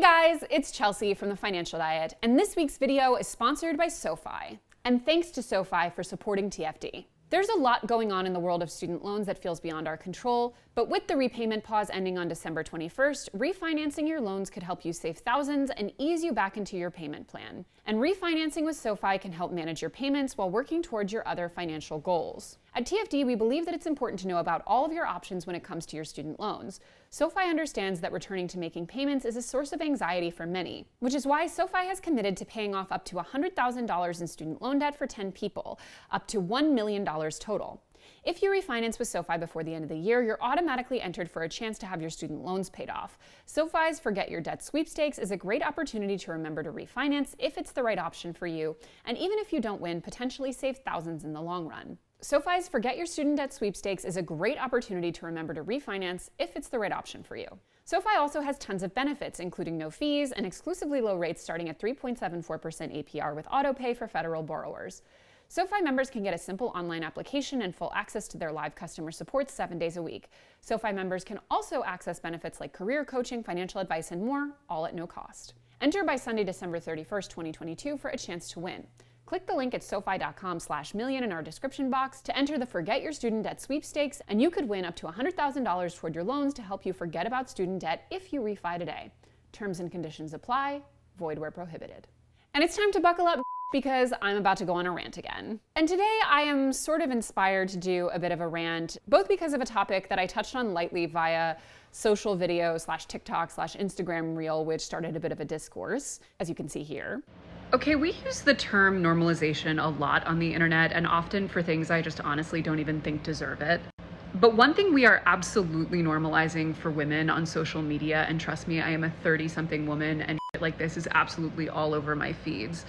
guys, it's Chelsea from The Financial Diet, and this week's video is sponsored by SoFi. And thanks to SoFi for supporting TFD. There's a lot going on in the world of student loans that feels beyond our control, but with the repayment pause ending on December 21st, refinancing your loans could help you save thousands and ease you back into your payment plan. And refinancing with SoFi can help manage your payments while working towards your other financial goals. At TFD, we believe that it's important to know about all of your options when it comes to your student loans. SoFi understands that returning to making payments is a source of anxiety for many, which is why SoFi has committed to paying off up to $100,000 in student loan debt for 10 people, up to $1 million total. If you refinance with SoFi before the end of the year, you're automatically entered for a chance to have your student loans paid off. SoFi's Forget Your Debt sweepstakes is a great opportunity to remember to refinance if it's the right option for you, and even if you don't win, potentially save thousands in the long run. SoFi's Forget Your Student Debt sweepstakes is a great opportunity to remember to refinance if it's the right option for you. SoFi also has tons of benefits, including no fees and exclusively low rates starting at 3.74% APR with autopay for federal borrowers. SoFi members can get a simple online application and full access to their live customer support 7 days a week. SoFi members can also access benefits like career coaching, financial advice, and more, all at no cost. Enter by Sunday, December 31st, 2022 for a chance to win. Click the link at SoFi.com/million in our description box to enter the Forget Your Student Debt sweepstakes, and you could win up to $100,000 toward your loans to help you forget about student debt if you refi today. Terms and conditions apply, void where prohibited. And it's time to buckle up because I'm about to go on a rant again. And today I am sort of inspired to do a bit of a rant, both because of a topic that I touched on lightly via social video /TikTok/Instagram reel, which started a bit of a discourse, as you can see here. Okay, we use the term normalization a lot on the internet, and often for things I just honestly don't even think deserve it. But one thing we are absolutely normalizing for women on social media, and trust me, I am a 30-something woman, and shit like this is absolutely all over my feeds,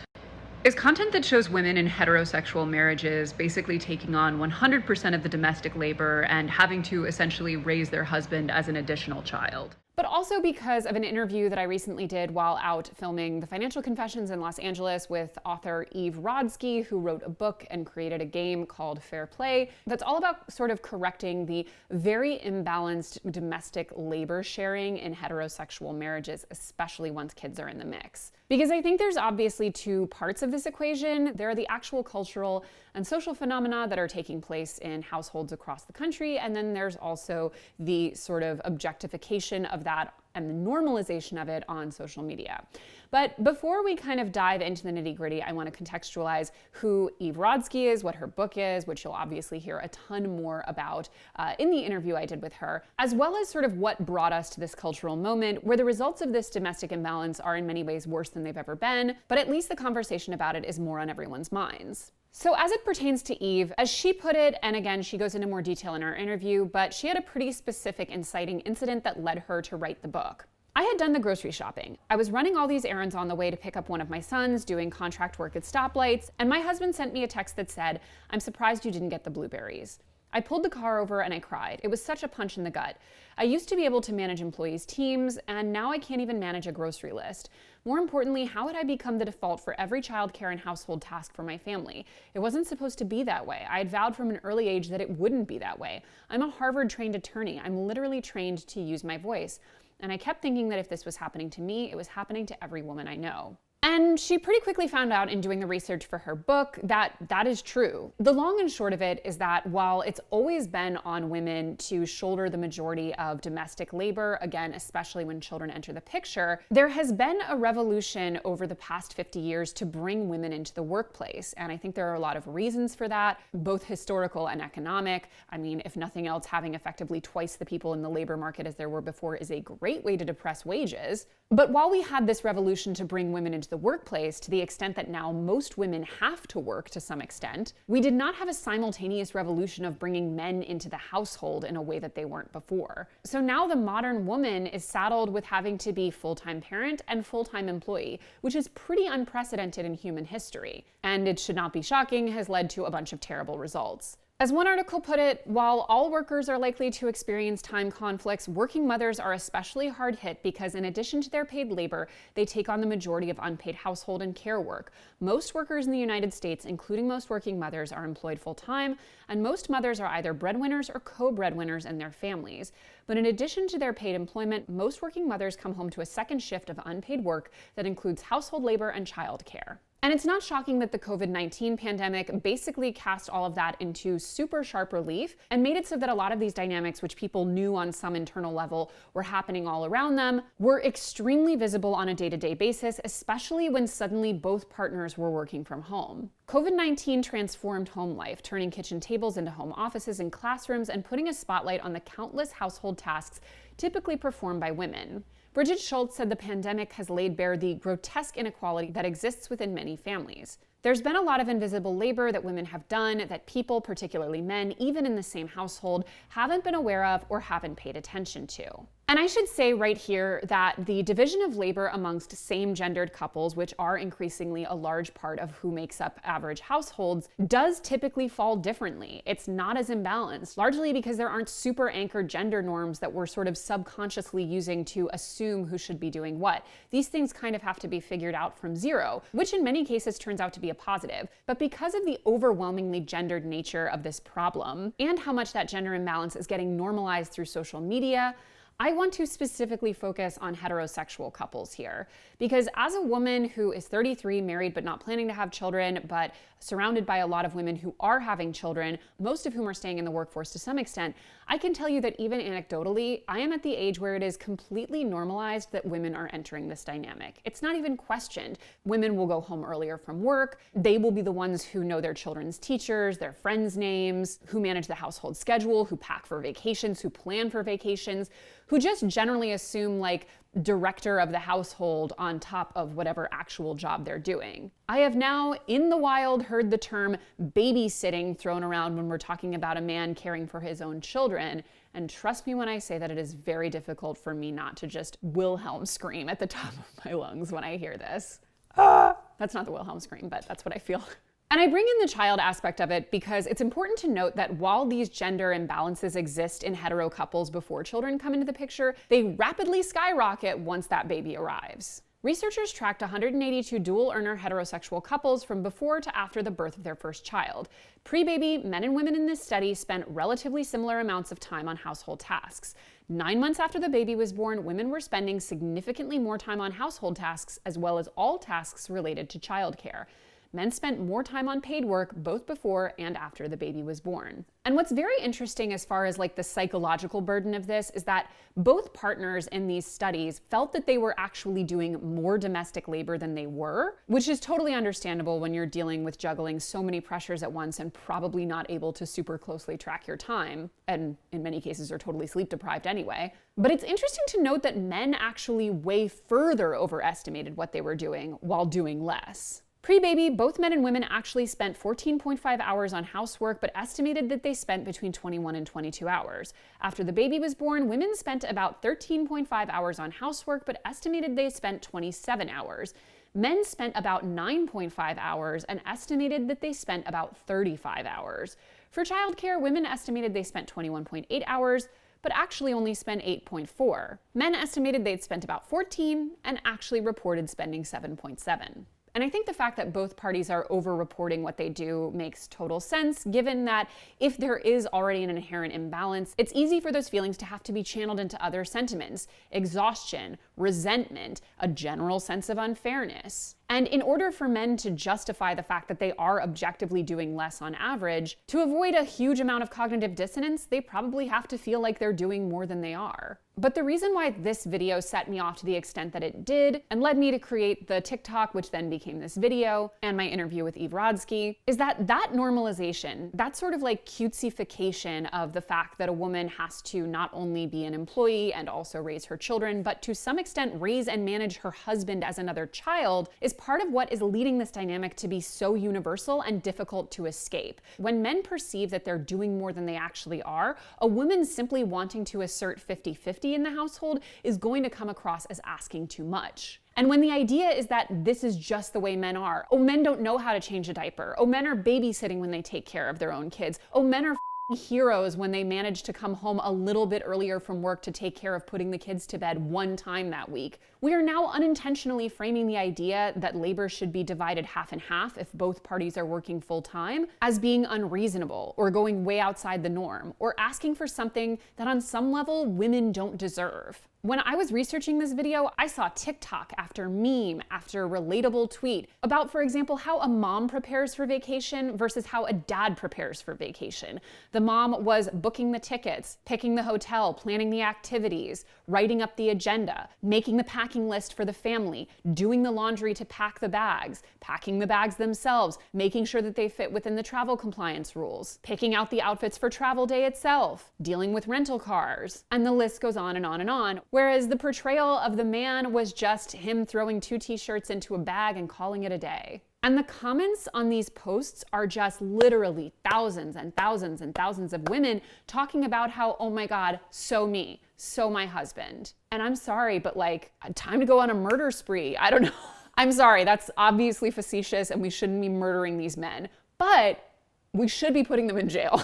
is content that shows women in heterosexual marriages basically taking on 100% of the domestic labor and having to essentially raise their husband as an additional child. But also because of an interview that I recently did while out filming The Financial Confessions in Los Angeles with author Eve Rodsky, who wrote a book and created a game called Fair Play that's all about sort of correcting the very imbalanced domestic labor sharing in heterosexual marriages, especially once kids are in the mix. Because I think there's obviously two parts of this equation. There are the actual cultural and social phenomena that are taking place in households across the country, and then there's also the sort of objectification of that and the normalization of it on social media. But before we kind of dive into the nitty-gritty, I want to contextualize who Eve Rodsky is, what her book is, which you'll obviously hear a ton more about in the interview I did with her, as well as sort of what brought us to this cultural moment where the results of this domestic imbalance are in many ways worse than they've ever been, but at least the conversation about it is more on everyone's minds. So as it pertains to Eve, as she put it, and again, she goes into more detail in our interview, but she had a pretty specific inciting incident that led her to write the book. I had done the grocery shopping. I was running all these errands on the way to pick up one of my sons, doing contract work at stoplights, and my husband sent me a text that said, "I'm surprised you didn't get the blueberries." I pulled the car over and I cried. It was such a punch in the gut. I used to be able to manage employees' teams, and now I can't even manage a grocery list. More importantly, how had I become the default for every childcare and household task for my family? It wasn't supposed to be that way. I had vowed from an early age that it wouldn't be that way. I'm a Harvard-trained attorney. I'm literally trained to use my voice. And I kept thinking that if this was happening to me, it was happening to every woman I know. And she pretty quickly found out in doing the research for her book that that is true. The long and short of it is that while it's always been on women to shoulder the majority of domestic labor, again, especially when children enter the picture, there has been a revolution over the past 50 years to bring women into the workplace. And I think there are a lot of reasons for that, both historical and economic. I mean, if nothing else, having effectively twice the people in the labor market as there were before is a great way to depress wages. But while we had this revolution to bring women into the workplace to the extent that now most women have to work to some extent, we did not have a simultaneous revolution of bringing men into the household in a way that they weren't before. So now the modern woman is saddled with having to be full-time parent and full-time employee, which is pretty unprecedented in human history. And it should not be shocking, has led to a bunch of terrible results. As one article put it, while all workers are likely to experience time conflicts, working mothers are especially hard hit because in addition to their paid labor, they take on the majority of unpaid household and care work. Most workers in the United States, including most working mothers, are employed full-time, and most mothers are either breadwinners or co-breadwinners in their families. But in addition to their paid employment, most working mothers come home to a second shift of unpaid work that includes household labor and childcare. And it's not shocking that the COVID-19 pandemic basically cast all of that into super sharp relief and made it so that a lot of these dynamics, which people knew on some internal level were happening all around them, were extremely visible on a day-to-day basis, especially when suddenly both partners were working from home. COVID-19 transformed home life, turning kitchen tables into home offices and classrooms and putting a spotlight on the countless household tasks typically performed by women. Bridget Schultz said the pandemic has laid bare the grotesque inequality that exists within many families. There's been a lot of invisible labor that women have done that people, particularly men, even in the same household, haven't been aware of or haven't paid attention to. And I should say right here that the division of labor amongst same-gendered couples, which are increasingly a large part of who makes up average households, does typically fall differently. It's not as imbalanced, largely because there aren't super anchored gender norms that we're sort of subconsciously using to assume who should be doing what. These things kind of have to be figured out from zero, which in many cases turns out to be a positive. But because of the overwhelmingly gendered nature of this problem and how much that gender imbalance is getting normalized through social media, I want to specifically focus on heterosexual couples here, because as a woman who is 33, married but not planning to have children, but surrounded by a lot of women who are having children, most of whom are staying in the workforce to some extent, I can tell you that even anecdotally, I am at the age where it is completely normalized that women are entering this dynamic. It's not even questioned. Women will go home earlier from work. They will be the ones who know their children's teachers, their friends' names, who manage the household schedule, who pack for vacations, who plan for vacations, who just generally assume like director of the household on top of whatever actual job they're doing. I have now, in the wild, heard the term babysitting thrown around when we're talking about a man caring for his own children, and trust me when I say that it is very difficult for me not to just Wilhelm scream at the top of my lungs when I hear this. That's not the Wilhelm scream, but that's what I feel. And I bring in the child aspect of it because it's important to note that while these gender imbalances exist in hetero couples before children come into the picture, they rapidly skyrocket once that baby arrives. Researchers tracked 182 dual-earner heterosexual couples from before to after the birth of their first child. Pre-baby, men and women in this study spent relatively similar amounts of time on household tasks. 9 months after the baby was born, women were spending significantly more time on household tasks as well as all tasks related to childcare. Men spent more time on paid work both before and after the baby was born. And what's very interesting as far as like the psychological burden of this is that both partners in these studies felt that they were actually doing more domestic labor than they were, which is totally understandable when you're dealing with juggling so many pressures at once and probably not able to super closely track your time, and in many cases are totally sleep deprived anyway. But it's interesting to note that men actually way further overestimated what they were doing while doing less. Pre-baby, both men and women actually spent 14.5 hours on housework, but estimated that they spent between 21 and 22 hours. After the baby was born, women spent about 13.5 hours on housework, but estimated they spent 27 hours. Men spent about 9.5 hours and estimated that they spent about 35 hours. For childcare, women estimated they spent 21.8 hours, but actually only spent 8.4. Men estimated they'd spent about 14 and actually reported spending 7.7. And I think the fact that both parties are over-reporting what they do makes total sense, given that if there is already an inherent imbalance, it's easy for those feelings to have to be channeled into other sentiments: exhaustion, resentment, a general sense of unfairness. And in order for men to justify the fact that they are objectively doing less on average, to avoid a huge amount of cognitive dissonance, they probably have to feel like they're doing more than they are. But the reason why this video set me off to the extent that it did, and led me to create the TikTok, which then became this video, and my interview with Eve Rodsky, is that normalization, that sort of like cutesification of the fact that a woman has to not only be an employee and also raise her children, but to some extent raise and manage her husband as another child, is part of what is leading this dynamic to be so universal and difficult to escape. When men perceive that they're doing more than they actually are, a woman simply wanting to assert 50-50 in the household is going to come across as asking too much. And when the idea is that this is just the way men are, oh, men don't know how to change a diaper, oh, men are babysitting when they take care of their own kids, oh, men are heroes when they manage to come home a little bit earlier from work to take care of putting the kids to bed one time that week. We are now unintentionally framing the idea that labor should be divided half and half if both parties are working full time as being unreasonable or going way outside the norm or asking for something that on some level women don't deserve. When I was researching this video, I saw TikTok after meme after relatable tweet about, for example, how a mom prepares for vacation versus how a dad prepares for vacation. The mom was booking the tickets, picking the hotel, planning the activities, writing up the agenda, making the packing list for the family, doing the laundry to pack the bags, packing the bags themselves, making sure that they fit within the travel compliance rules, picking out the outfits for travel day itself, dealing with rental cars, and the list goes on and on and on. Whereas the portrayal of the man was just him throwing 2 t-shirts into a bag and calling it a day. And the comments on these posts are just literally thousands and thousands and thousands of women talking about how, oh my God, so me, so my husband. And I'm sorry, but like, time to go on a murder spree. I don't know. I'm sorry, that's obviously facetious and we shouldn't be murdering these men, but we should be putting them in jail.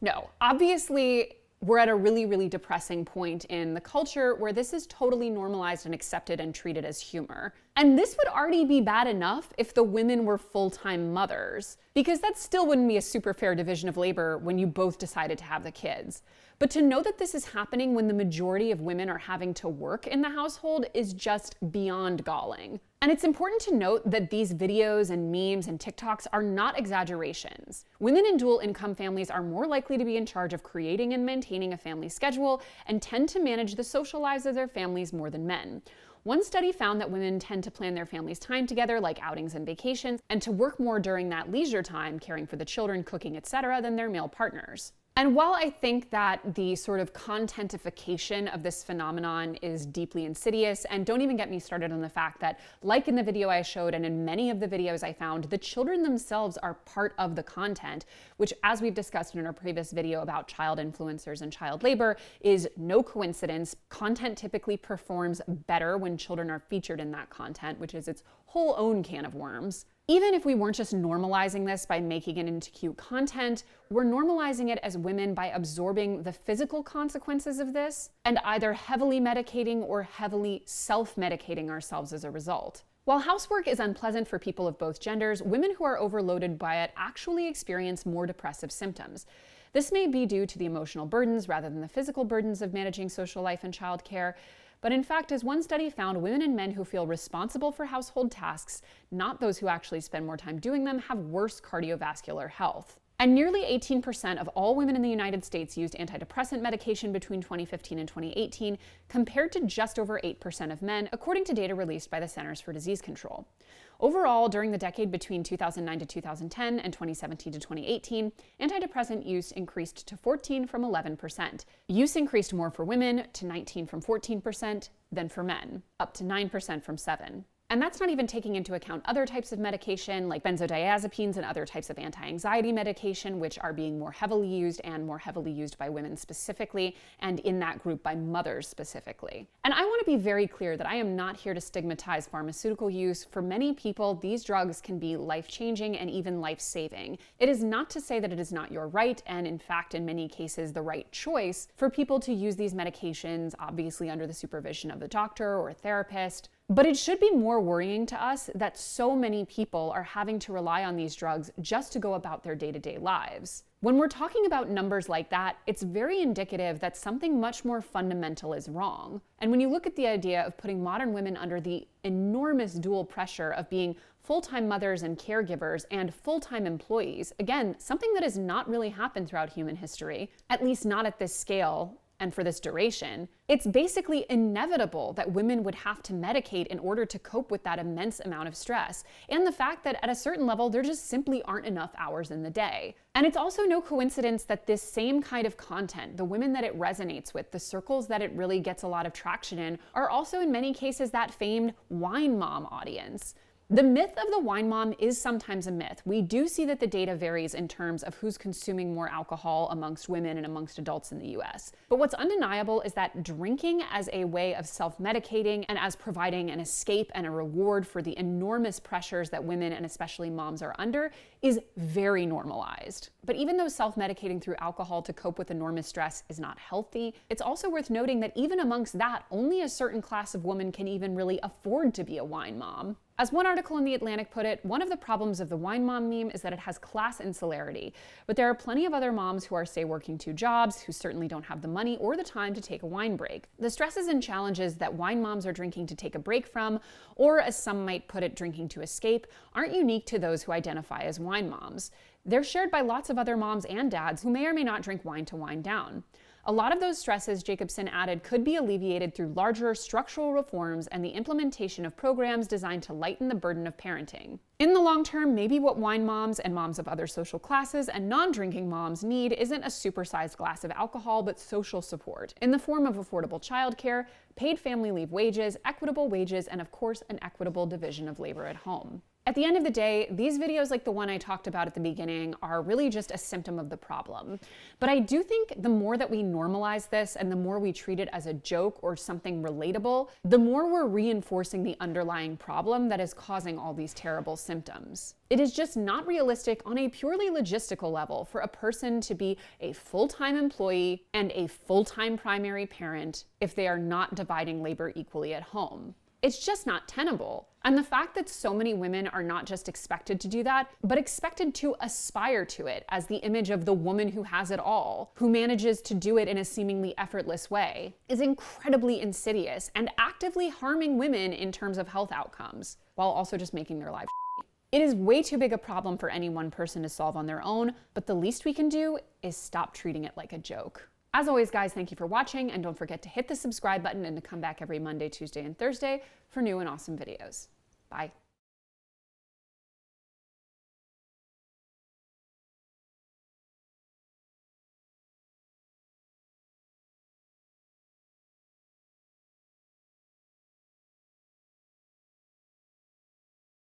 No, obviously, we're at a really, really depressing point in the culture where this is totally normalized and accepted and treated as humor. And this would already be bad enough if the women were full-time mothers, because that still wouldn't be a super fair division of labor when you both decided to have the kids. But to know that this is happening when the majority of women are having to work in the household is just beyond galling. And it's important to note that these videos and memes and TikToks are not exaggerations. Women in dual income families are more likely to be in charge of creating and maintaining a family schedule and tend to manage the social lives of their families more than men. One study found that women tend to plan their family's time together, like outings and vacations, and to work more during that leisure time, caring for the children, cooking, etc., than their male partners. And while I think that the sort of contentification of this phenomenon is deeply insidious, and don't even get me started on the fact that, like in the video I showed and in many of the videos I found, the children themselves are part of the content, which, as we've discussed in our previous video about child influencers and child labor, is no coincidence. Content typically performs better when children are featured in that content, which is its whole own can of worms. Even if we weren't just normalizing this by making it into cute content, we're normalizing it as women by absorbing the physical consequences of this and either heavily medicating or heavily self-medicating ourselves as a result. While housework is unpleasant for people of both genders, women who are overloaded by it actually experience more depressive symptoms. This may be due to the emotional burdens rather than the physical burdens of managing social life and childcare. But in fact, as one study found, women and men who feel responsible for household tasks, not those who actually spend more time doing them, have worse cardiovascular health. And nearly 18% of all women in the United States used antidepressant medication between 2015 and 2018, compared to just over 8% of men, according to data released by the Centers for Disease Control. Overall, during the decade between 2009 to 2010 and 2017 to 2018, antidepressant use increased to 14% from 11%. Use increased more for women, to 19% from 14%, than for men, up to 9% from 7%. And that's not even taking into account other types of medication like benzodiazepines and other types of anti-anxiety medication, which are being more heavily used and more heavily used by women specifically, and in that group by mothers specifically. And I want to be very clear that I am not here to stigmatize pharmaceutical use. For many people, these drugs can be life-changing and even life-saving. It is not to say that it is not your right, and in fact, in many cases, the right choice for people to use these medications, obviously under the supervision of the doctor or a therapist. But it should be more worrying to us that so many people are having to rely on these drugs just to go about their day-to-day lives. When we're talking about numbers like that, it's very indicative that something much more fundamental is wrong. And when you look at the idea of putting modern women under the enormous dual pressure of being full-time mothers and caregivers and full-time employees, again, something that has not really happened throughout human history, at least not at this scale and for this duration, it's basically inevitable that women would have to medicate in order to cope with that immense amount of stress, and the fact that at a certain level, there just simply aren't enough hours in the day. And it's also no coincidence that this same kind of content, the women that it resonates with, the circles that it really gets a lot of traction in, are also in many cases that famed wine mom audience. The myth of the wine mom is sometimes a myth. We do see that the data varies in terms of who's consuming more alcohol amongst women and amongst adults in the US. But what's undeniable is that drinking as a way of self-medicating and as providing an escape and a reward for the enormous pressures that women and especially moms are under is very normalized. But even though self-medicating through alcohol to cope with enormous stress is not healthy, it's also worth noting that even amongst that, only a certain class of women can even really afford to be a wine mom. As one article in The Atlantic put it, one of the problems of the wine mom meme is that it has class insularity. But there are plenty of other moms who are, say, working 2 jobs, who certainly don't have the money or the time to take a wine break. The stresses and challenges that wine moms are drinking to take a break from, or as some might put it, drinking to escape, aren't unique to those who identify as wine moms. They're shared by lots of other moms and dads who may or may not drink wine to wind down. A lot of those stresses, Jacobson added, could be alleviated through larger structural reforms and the implementation of programs designed to lighten the burden of parenting. In the long term, maybe what wine moms and moms of other social classes and non-drinking moms need isn't a supersized glass of alcohol, but social support in the form of affordable childcare, paid family leave wages, equitable wages, and of course, an equitable division of labor at home. At the end of the day, these videos like the one I talked about at the beginning are really just a symptom of the problem. But I do think the more that we normalize this and the more we treat it as a joke or something relatable, the more we're reinforcing the underlying problem that is causing all these terrible symptoms. It is just not realistic on a purely logistical level for a person to be a full-time employee and a full-time primary parent if they are not dividing labor equally at home. It's just not tenable. And the fact that so many women are not just expected to do that, but expected to aspire to it as the image of the woman who has it all, who manages to do it in a seemingly effortless way, is incredibly insidious and actively harming women in terms of health outcomes, while also just making their lives shitty. It is way too big a problem for any one person to solve on their own, but the least we can do is stop treating it like a joke. As always, guys, thank you for watching, and don't forget to hit the subscribe button and to come back every Monday, Tuesday, and Thursday for new and awesome videos. Bye.